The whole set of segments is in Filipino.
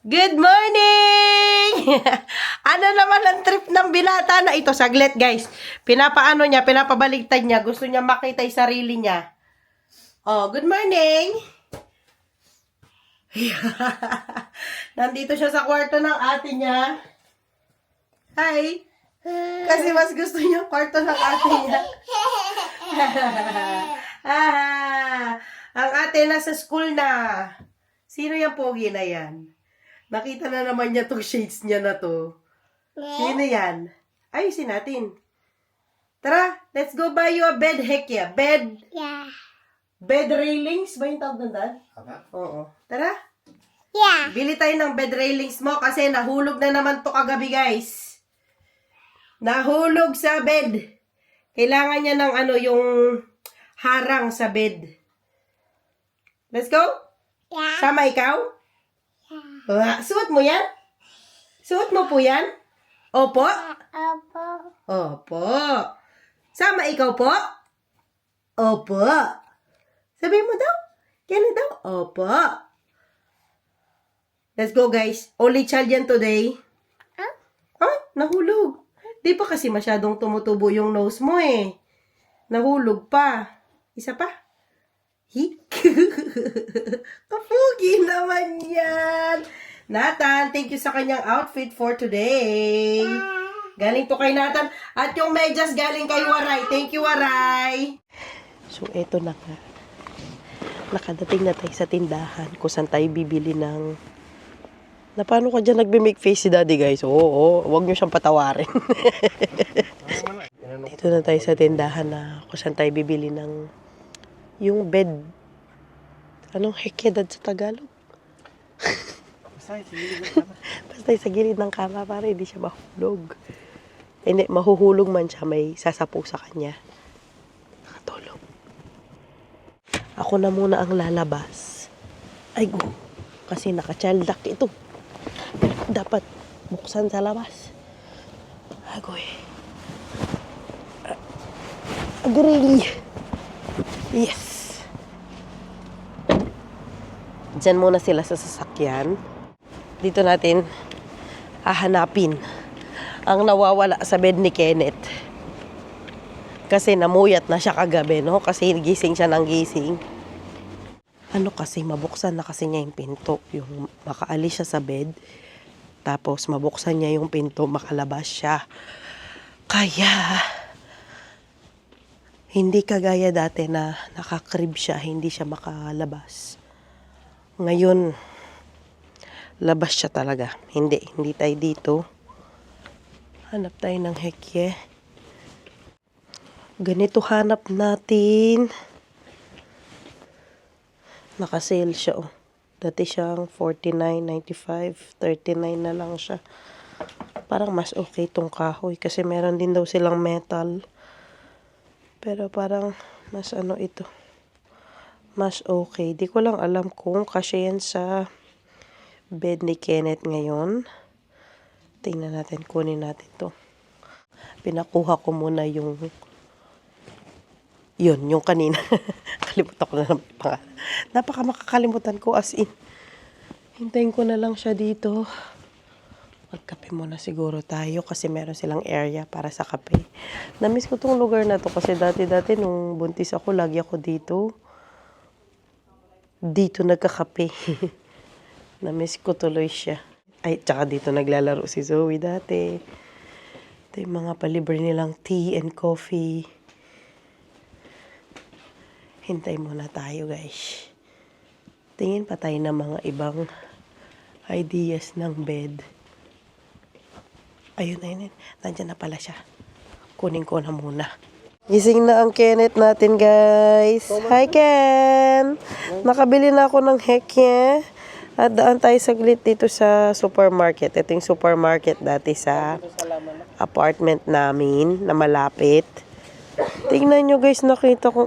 Good morning! Ano naman ang trip ng binata na ito? Saglit, guys. Pinapaano niya, pinapabaligtad niya. Gusto niya makita yung sarili niya. Oh, good morning! Nandito siya sa kwarto ng ate niya. Hi! Kasi mas gusto niya yung kwarto ng ate niya. Ang ate nasa school na. Sino yung pogi na yan? Nakita na naman niya tong shades niya na to. Sino yan? Ayusin natin. Tara, let's go buy you a bed, Hekia. Bed. Yeah. Bed railings ba yung tawag doon? Oo. Tara. Yeah. Bili tayo ng bed railings mo kasi nahulog na naman to kagabi, guys. Nahulog sa bed. Kailangan niya ng yung harang sa bed. Let's go? Yeah. Sama ikaw? Suot mo yan? Suot mo po yan? Opo? Opo. Opo. Sama ikaw po? Opo. Sabi mo daw? Yan daw? Opo. Let's go, guys. Only child yan today. Huh? Ay, nahulog. Di pa kasi masyadong tumutubo yung nose mo eh. Nahulog pa. Isa pa. Hik. Kapugi naman yan. Nathan, thank you sa kanyang outfit for today. Galing to kay Nathan. At yung medyas galing kay Waray. Thank you, Waray. So, eto na nga. Nakadating na tayo sa tindahan kung saan tayo bibili ng... Na paano ka dyan nagbe-make face si daddy, guys? Oo, huwag nyo siyang patawarin. Dito na tayo sa tindahan na kung saan tayo bibili ng yung bed. Anong hekedad sa Tagalog? Basta sa gilid ng kama para hindi siya mahulog. Hindi, mahuhulog man siya, may sasapo sa kanya. Nakatulog. Ako na muna ang lalabas. Ay go. Kasi naka-child lock ito. Dapat buksan sa labas. Agoy. Agree. Yes. Diyan muna sila sa sasakyan. Dito natin hahanapin ang nawawala sa bed ni Kenneth. Kasi namuyat na siya kagabi, no? Kasi gising siya ng gising. Ano kasi, mabuksan na kasi niya yung pinto. Yung makaalis siya sa bed. Tapos mabuksan niya yung pinto, makalabas siya. Kaya... Hindi kagaya dati na nakakrib siya, hindi siya makalabas. Ngayon, labas siya talaga. Hindi tayo dito. Hanap tayo ng hekye. Ganito hanap natin. Nakasale siya, oh. Dati siyang $49.95, $39 na lang siya. Parang mas okay tong kahoy kasi meron din daw silang metal. Pero parang mas ito. Mas okay. Di ko lang alam kung kasya yan sa bed ni Kenneth ngayon. Tingnan natin. Kunin natin to. Pinakuha ko muna yung kanina. Kalimutan ko na naman yung pangalan. Napaka makakalimutan ko as in. Hintayin ko na lang siya dito. Magkape muna siguro tayo kasi meron silang area para sa kape. Namiss ko tong lugar na to kasi dati nung buntis ako, lagi ako dito. Dito nagkakape. Namiss ko tuloy siya. Ay, tsaka dito naglalaro si Zoe dati. Ito yung mga palibre nilang tea and coffee. Hintay muna tayo, guys. Tingin pa tayo ng mga ibang ideas ng bed. Ayun. Nandiyan na pala siya. Kunin ko na muna. Gising na ang Kenneth natin, guys. Hi, Ken! Nakabili na ako ng hekye. At daan tayo saglit dito sa supermarket. Ito yung supermarket dati sa apartment namin na malapit. Tingnan nyo, guys. Nakita ko,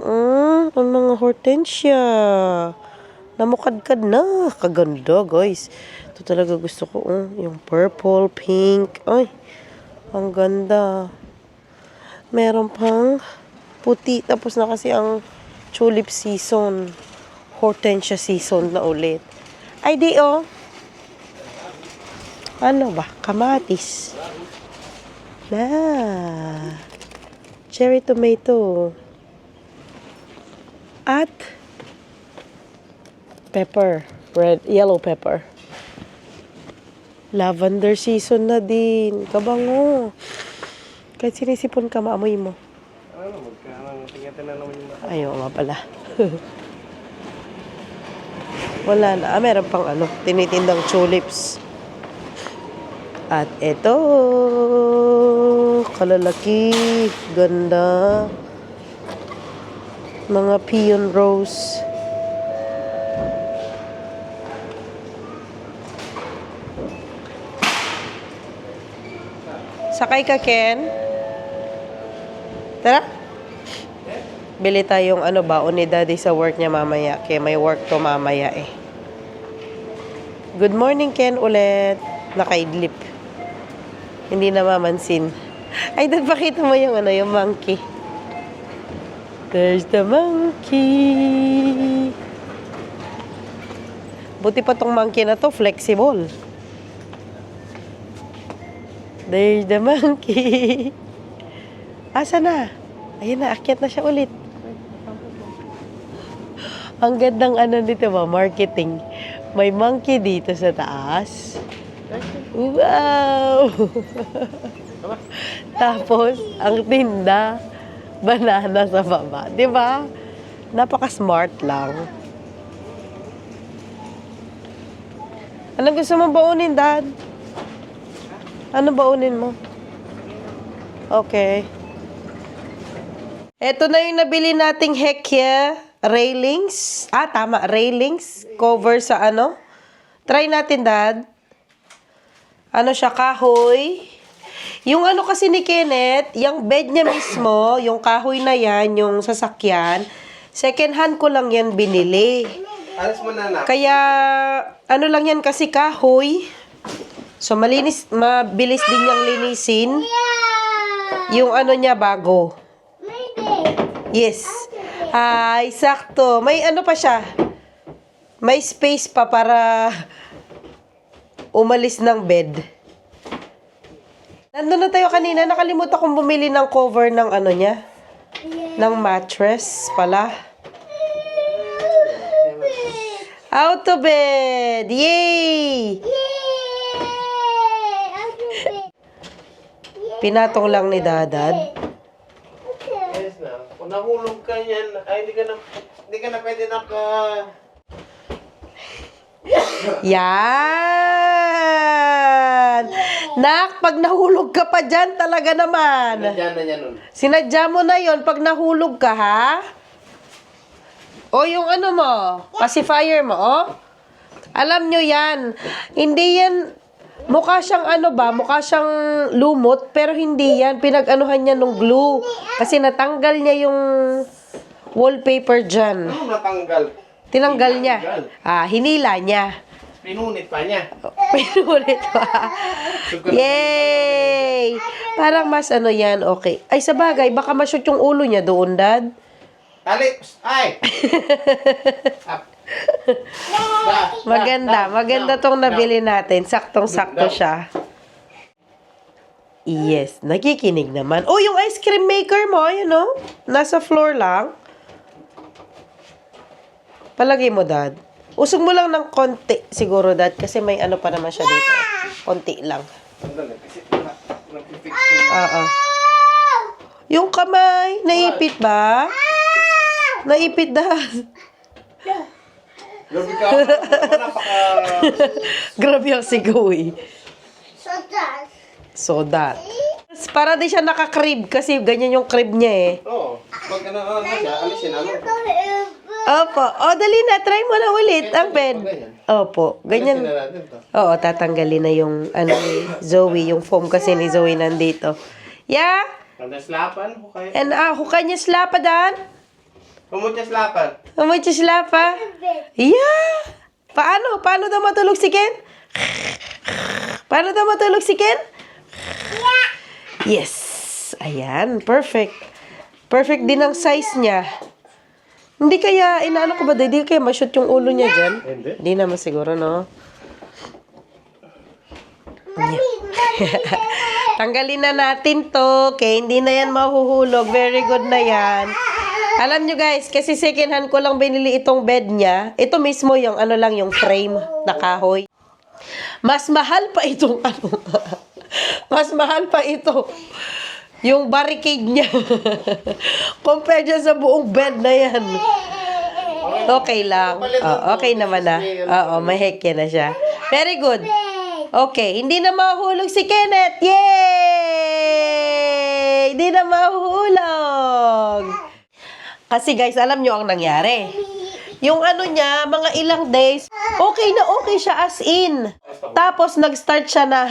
ang mga hortensia. Namukadkad na. Kaganda, guys. Ito talaga gusto ko. Yung purple, pink. Ay, ang ganda. Meron pang puti. Tapos na kasi ang tulip season. Hortensia season na ulit. Ay, di Ano ba? Kamatis. Na. Cherry tomato. At pepper. Red, yellow pepper. Lavender season na din. Kabango. Kahit sinisipon ka, maamoy mo. Ano, tingnan na naman yung mata. Ayaw nga pala. Wala na. Meron pang tinitindang tulips. At ito. Kalalaki. Ganda. Mga peon rose. Sakay ka, Ken? Tara. Bili tayong baon ni Daddy sa work niya mamaya. Kaya may work to mamaya eh. Good morning, Ken, ulit. Nakaidlip. Hindi na mamansin. Ay, Dad, pakita mo yung yung monkey. There's the monkey. Buti pa tong monkey na to, flexible. There's the monkey. Asa na? Ayun na, akyat na siya ulit. Ang gandang dito ba, marketing. May monkey dito sa taas. Wow! Tapos, ang tinda, banana sa baba. Diba? Napaka-smart lang. Anong gusto mong baunin, Dad? Ano baunin mo? Okay. Ito na yung nabili nating Hekia railings. Tama. Railings. Cover sa Try natin, Dad. Siya, kahoy. Yung kasi ni Kenneth, yung bed niya mismo, yung kahoy na yan, yung sasakyan, second hand ko lang yan binili. Alas mo na, anak. Kaya, lang yan kasi kahoy. So, mabilis din niyang linisin. Yung niya bago. Yes. Ay, sakto. May pa siya. May space pa para umalis ng bed. Nandun na tayo kanina. Nakalimutan kong bumili ng cover ng niya. Ng mattress pala. Out of bed! Yay! Pinatong lang ni Dadad. Yes na. Kung nahulog ka yan, ay hindi ka na pwede Yan! Nak, pag nahulog ka pa dyan, talaga naman. Nandiyan na yan nun. Sinadya mo na yon pag nahulog ka, ha? O yung mo, pacifier mo, Alam nyo yan. Hindi yan, mukha siyang mukha siyang lumot, pero hindi yan. Pinag-anuhan niya nung glue. Kasi natanggal niya yung wallpaper dyan. Ano natanggal? Tinanggal niya. Hinila niya. Pinunit pa niya. Pinulit pa. Yay! Parang mas yan, okay. Ay, sa bagay, baka ma-shoot yung ulo niya doon, Dad. Tali! Ay! Maganda tong nabili natin. Saktong-sakto siya. Yes, nakikinig naman. Oh, yung ice cream maker mo, nasa floor lang. Palagay mo, Dad. Usog mo lang ng konti, siguro, Dad, kasi may pa naman siya dito. Konti lang. Sandali, kasi napipix yun. Yung kamay, naipit ba? Naipit, Dad. Grabe ka, napaka... Grabe ang sigoy. So that. Para di siya naka-crib kasi ganyan yung crib niya eh. Oo. Pag siya, alisin, Opo. Dali na. Try mo na ulit ang bed. Opo. Ganyan. Alisin na natin to. Oo, tatanggalin na yung ni Zoe. Yung foam kasi ni Zoe nandito. Yeah? Kada slapan, hukay. And hukay niya slapa, Dan? Kumutya slapan. Umuwi siya slapa? Yeah! Paano? Paano daw matulog si Ken? Paano daw matulog si Ken? Yes! Ayan, perfect. Perfect din ang size niya. Hindi kaya, inaano ko ba, hindi kaya ma-shoot yung ulo niya dyan? Hindi. Hindi naman siguro, no? Tanggalin na natin to. Okay, hindi na yan mahuhulog. Very good na yan. Alam nyo guys, kasi second hand ko lang binili itong bed niya. Ito mismo yung ano lang, yung frame na kahoy. Mas mahal pa itong ano. Mas mahal pa ito. Yung barricade niya. Compared dyan sa buong bed na yan. Okay lang. Oh, okay naman na. Oo, may hekya na siya. Very good. Okay, hindi na mahuhulog si Kenneth. Yay! Hindi na mahuhulog. Kasi guys, alam nyo ang nangyari. Yung ano niya, mga ilang days, okay na okay siya as in. Tapos nag-start siya na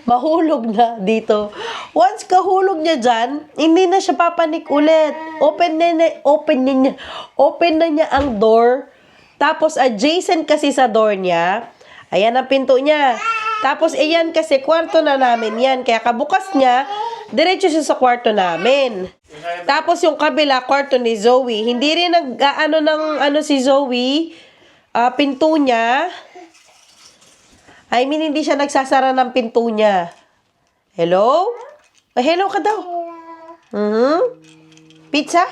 mahulog na dito. Once kahulog niya dyan, hindi na siya papanik ulit. Open na niya ang door. Tapos adjacent kasi sa door niya, ayan ang pinto niya. Tapos ayan kasi kwarto na namin yan. Kaya kabukas niya, diretso siya sa kwarto namin. Tapos yung kabila, kwarto ni Zoe. Hindi rin si Zoe, pinto niya. I mean, hindi siya nagsasara ng pinto niya. Hello? Hello ka daw. Pizza?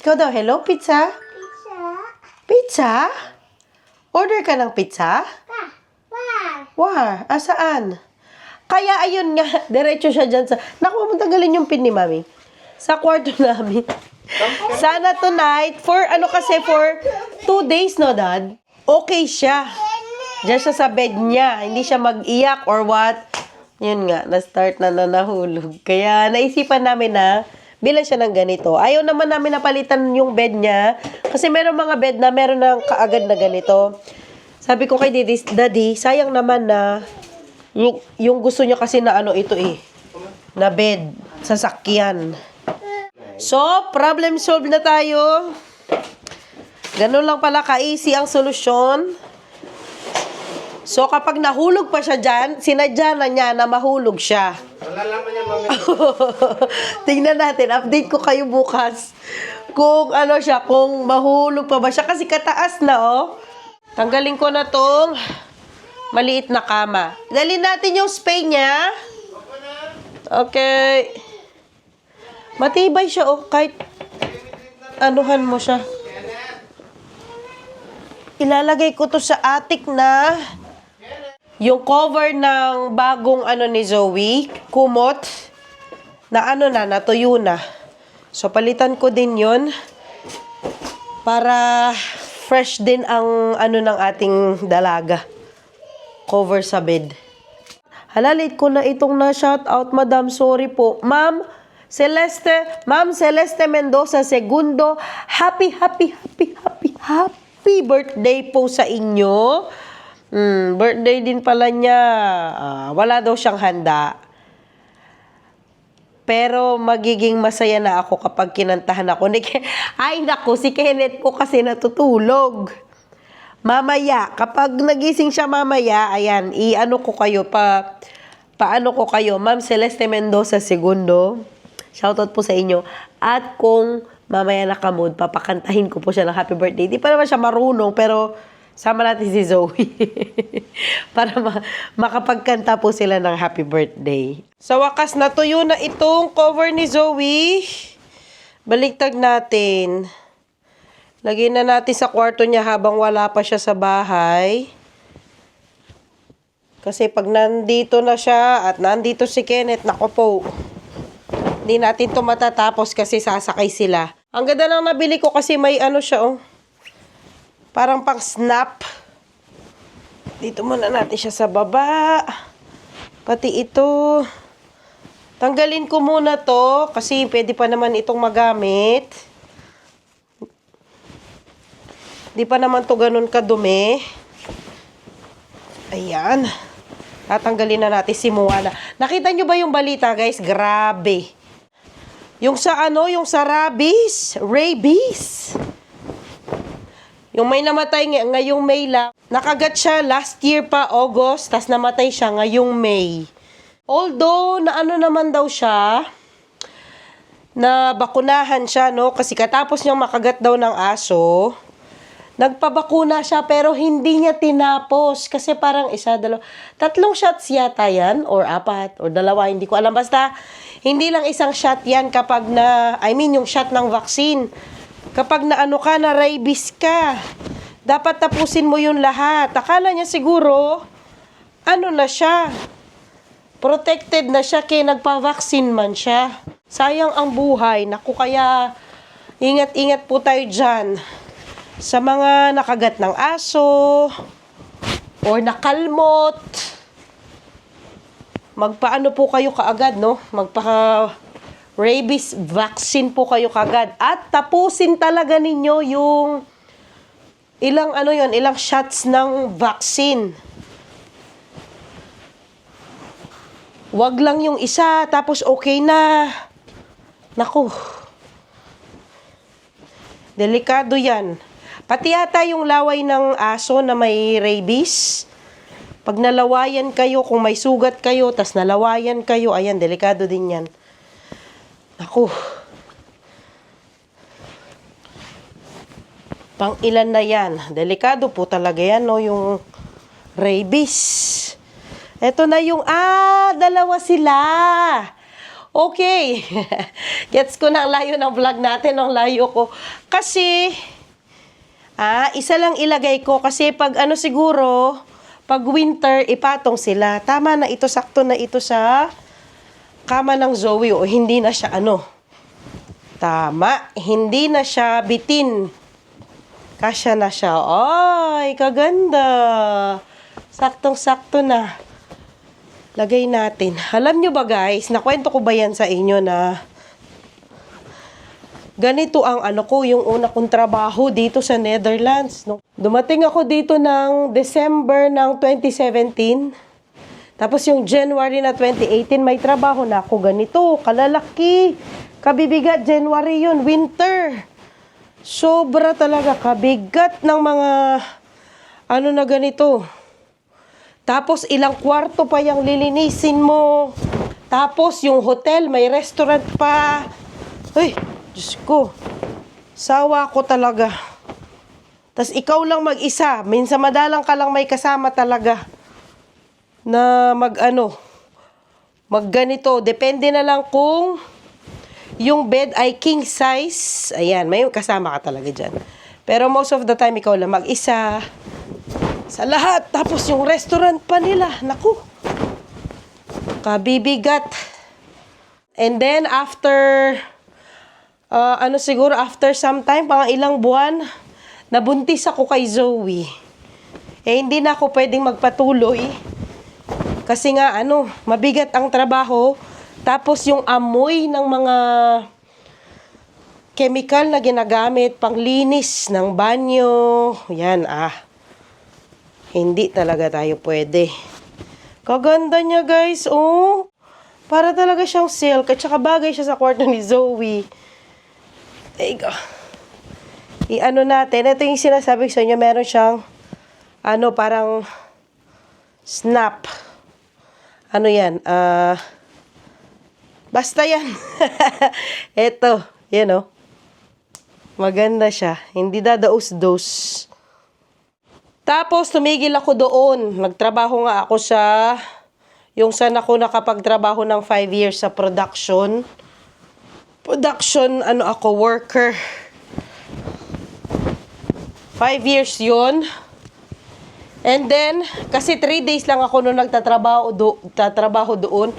Ikaw daw, hello, pizza? Pizza? Order ka ng pizza? Where? Saan? Kaya ayun nga, diretso siya dyan sa... Naku, matanggalin yung pin ni Mami. Sa kwarto namin. Sana tonight, for 2 days, no, Dad? Okay siya. Diyan siya sa bed niya. Hindi siya mag-iyak or what. Yun nga, na-start na nahulog. Kaya naisipan namin na bilan siya ng ganito. Ayaw naman namin napalitan yung bed niya. Kasi meron mga bed na meron ng kaagad na ganito. Sabi ko kay Daddy, sayang naman na yung gusto niya kasi na ito na bed, sasakyan. So, problem solved na tayo. Ganun lang pala ka-easy ang solusyon. So, kapag nahulog pa siya dyan, sinadya na niya na mahulog siya. Malalaman niya, Mami. Tingnan natin, update ko kayo bukas. Kung kung mahulog pa ba siya. Kasi kataas na, oh. Tanggalin ko na tong maliit na kama. Dalhin natin yung spray niya. Okay. Matibay siya, oh. Kahit anuhan mo siya. Ilalagay ko to sa attic na yung cover ng bagong ni Zoe, kumot, na natuyo na. So, palitan ko din yun para fresh din ang ng ating dalaga. Cover sa bed. Halalit ko na itong na-shoutout, Madam. Sorry po. Ma'am Celeste Mendoza Segundo, happy birthday po sa inyo. Birthday din pala niya. Wala daw siyang handa. Pero magiging masaya na ako kapag kinantahan ako. Ay naku, si Kenneth po kasi natutulog. Mamaya, kapag nagising siya mamaya, ayan, paano ko kayo, Ma'am Celeste Mendoza Segundo. Shoutout po sa inyo. At kung mamaya nakamood, papakantahin ko po siya ng happy birthday. Di pa naman siya marunong, pero sama natin si Zoe. Para makapagkanta po sila ng happy birthday. Sa wakas, natuyo na itong cover ni Zoe. Baliktad natin. Lagyan na natin sa kwarto niya habang wala pa siya sa bahay. Kasi pag nandito na siya at nandito si Kenneth, nako po. Hindi natin ito matatapos kasi sasakay sila. Ang ganda lang nabili ko kasi may siya, oh. Parang pang snap. Dito muna natin siya sa baba. Pati ito. Tanggalin ko muna to kasi pwede pa naman itong magamit. Di pa naman to ganun kadumi. Ayan. Tatanggalin na natin si Moana. Nakita nyo ba yung balita, guys? Grabe. Yung sa rabies. Yung may namatay ngayong May lang. Nakagat siya last year pa, August. Tas namatay siya ngayong May. Although, naman daw siya. Na bakunahan siya, no? Kasi katapos niyang makagat daw ng aso. Nagpabakuna siya pero hindi niya tinapos kasi parang isa, dalawa, 3 shots yata yan or 4 or 2, hindi ko alam. Basta hindi lang isang shot yan kapag yung shot ng vaccine. Kapag na rabies ka, dapat tapusin mo yun lahat. Akala niya siguro, na siya, protected na siya kaya nagpa-vaccine man siya. Sayang ang buhay. Naku, kaya ingat-ingat po tayo dyan. Sa mga nakagat ng aso or nakalmot, magpaano po kayo kaagad, no? Magpa-rabies vaccine po kayo kaagad. At tapusin talaga ninyo yung ilang shots ng vaccine. Wag lang yung isa, tapos okay na. Naku. Delikado yan. Pati yata yung laway ng aso na may rabies. Pag nalawayan kayo, kung may sugat kayo, tas nalawayan kayo, ayan, delikado din yan. Naku. Pang ilan na yan. Delikado po talaga yan, no, yung rabies. Eto na yung, 2 sila. Okay. Gets ko na ang layo ng vlog natin, ang layo ko. Kasi, isa lang ilagay ko kasi pag siguro, pag winter, ipatong sila. Tama na ito, sakto na ito sa kama ng Zoe. O hindi na siya tama, hindi na siya bitin. Kasya na siya. Ay, kaganda. Saktong-sakto na. Lagay natin. Alam nyo ba guys, nakwento ko ba yan sa inyo na ganito ang yung una kong trabaho dito sa Netherlands. No? Dumating ako dito ng December ng 2017. Tapos yung January na 2018, may trabaho na ako ganito. Kalalaki. Kabibigat. January yun. Winter. Sobra talaga. Kabigat ng mga na ganito. Tapos ilang kwarto pa yung lilinisin mo. Tapos yung hotel, may restaurant pa. Uy! Diyos ko, sawa ko talaga. Tas ikaw lang mag-isa. Minsan madalang ka lang may kasama talaga. Na magganito. Depende na lang kung yung bed ay king size. Ayan, may kasama ka talaga dyan. Pero most of the time, ikaw lang mag-isa. Sa lahat. Tapos yung restaurant pa nila. Naku. Kabibigat. And then, after siguro after some time, pang ilang buwan, nabuntis ako kay Zoe. Hindi na ako pwedeng magpatuloy. Kasi nga, mabigat ang trabaho. Tapos yung amoy ng mga chemical na ginagamit, panglinis ng banyo. Yan, hindi talaga tayo pwede. Kaganda niya, guys, oh. Para talaga siyang silk. At saka bagay siya sa kwarto ni Zoe. Natin. Ito yung sinasabi sa inyo. Meron siyang, parang snap. Yan? Basta yan. Ito. Yan, maganda siya. Hindi dadaos-dos. Tapos, tumigil ako doon. Nagtrabaho nga ako yung saan ako nakapagtrabaho ng 5 years sa production. Ako, worker. 5 years yun. And then, kasi 3 days lang ako noon nagtatrabaho doon.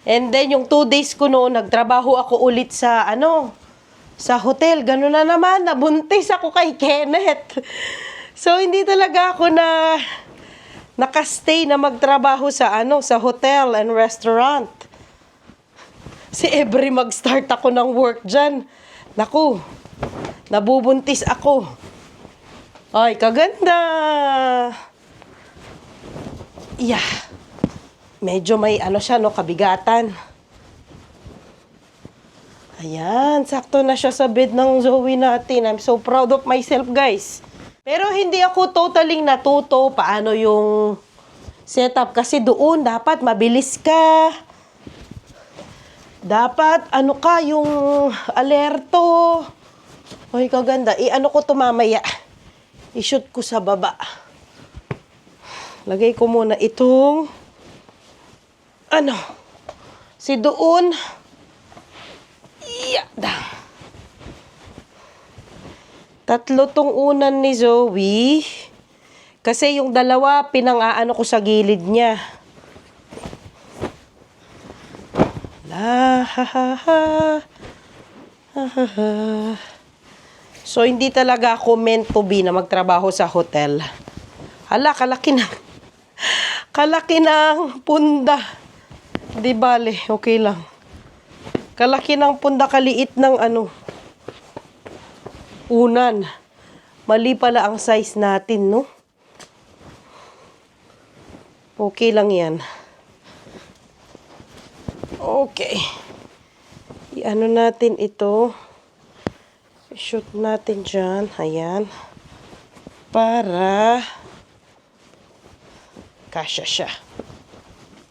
And then, yung 2 days ko noon, nagtrabaho ako ulit sa hotel. Ganun na naman, nabuntis ako kay Kenneth. So, hindi talaga ako nakastay na magtrabaho sa hotel and restaurant. Si every mag-start ako ng work dyan. Naku, nabubuntis ako. Ay, kaganda. Yeah. Medyo may siya, kabigatan. Ayan, sakto na siya sa bed ng Zoe natin. I'm so proud of myself, guys. Pero hindi ako totally natuto paano yung setup. Kasi doon, dapat mabilis ka. Dapat, yung alerto. Ay, kaganda. Ko to mamaya. I-shoot ko sa baba. Lagay ko muna itong si doon. Yada. Tatlo tong unan ni Zoe. Kasi yung dalawa, pinang-aano ko sa gilid niya. La, ha, ha, ha. Ha, ha, ha. So, hindi talaga ako meant to be na magtrabaho sa hotel. Hala, kalaki na. Kalaki ng punda. Di bale, okay lang. Kalaki ng punda, kaliit ng unan. Mali pala ang size natin, no? Okay lang yan. Okay. I-ano natin ito. I-shoot natin dyan. Ayan. Para kasya siya.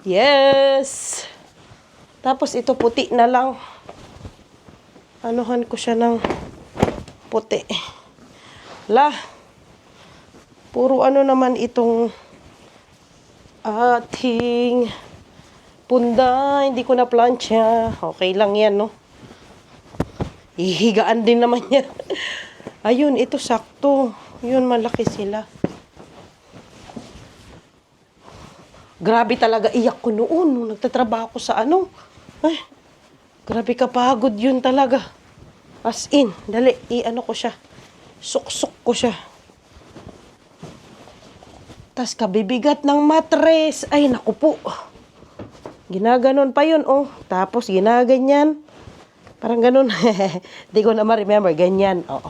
Yes! Tapos ito puti na lang. Anuhan ko siya ng puti. La. Puro naman itong ating punda. Hindi ko na plancha. Okay lang yan, no? Ihigaan din naman yan. Ayun, ito sakto. Yun, malaki sila. Grabe talaga, iyak ko noon nung nagtatrabaho ko sa Ay, grabe kapagod yun talaga. As in, dali, ko siya. Suksok ko siya. Tas kabibigat ng matres. Ay, naku po. Ginaganon pa yun, oh. Tapos ginaganyan. Parang ganun. Di ko na ma-remember. Ganyan, oo.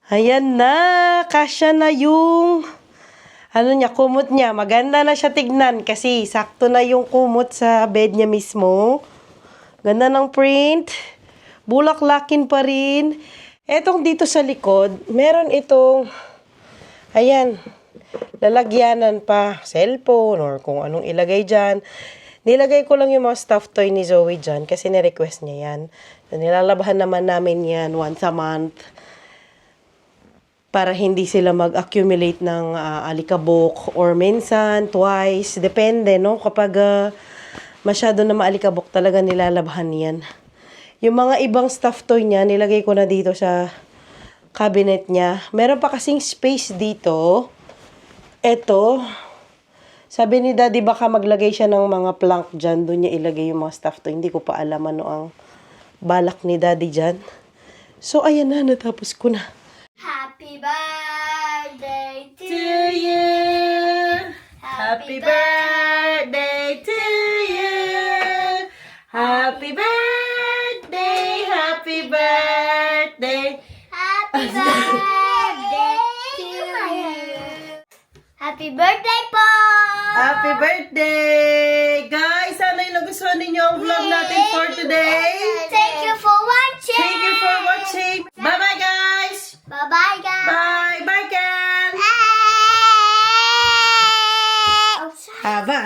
Ayan na. Kasya na yung kumot niya. Maganda na siya tignan kasi sakto na yung kumot sa bed niya mismo. Ganda ng print. Bulaklakin pa rin. Etong dito sa likod, meron itong, ayan, lalagyanan pa, cellphone or kung anong ilagay dyan. Nilagay ko lang yung mga stuffed toy ni Zoe dyan kasi ni-request niya yan. So, nilalabahan naman namin yan once a month. Para hindi sila mag-accumulate ng alikabok or minsan, twice, depende, no? Kapag masyado na maalikabok talaga nilalabahan yan. Yung mga ibang stuffed toy niya, nilagay ko na dito sa cabinet niya. Meron pa kasing space dito. Eto, sabi ni Daddy baka maglagay siya ng mga plank dyan. Doon niya ilagay yung mga stuffed toy. Hindi ko pa alam ano ang balak ni Daddy dyan. So, ayan na, natapos ko na. Happy birthday to you. Happy birthday to you. Happy birthday, happy birthday. Happy birthday to you. Happy birthday po! Happy birthday! Guys, sana yung nagustuhan ninyo ang vlog natin for today. Thank you for watching! Thank you for watching. Bye-bye, guys! Bye-bye, guys! Bye! Bye, Ken! Bye! Haba.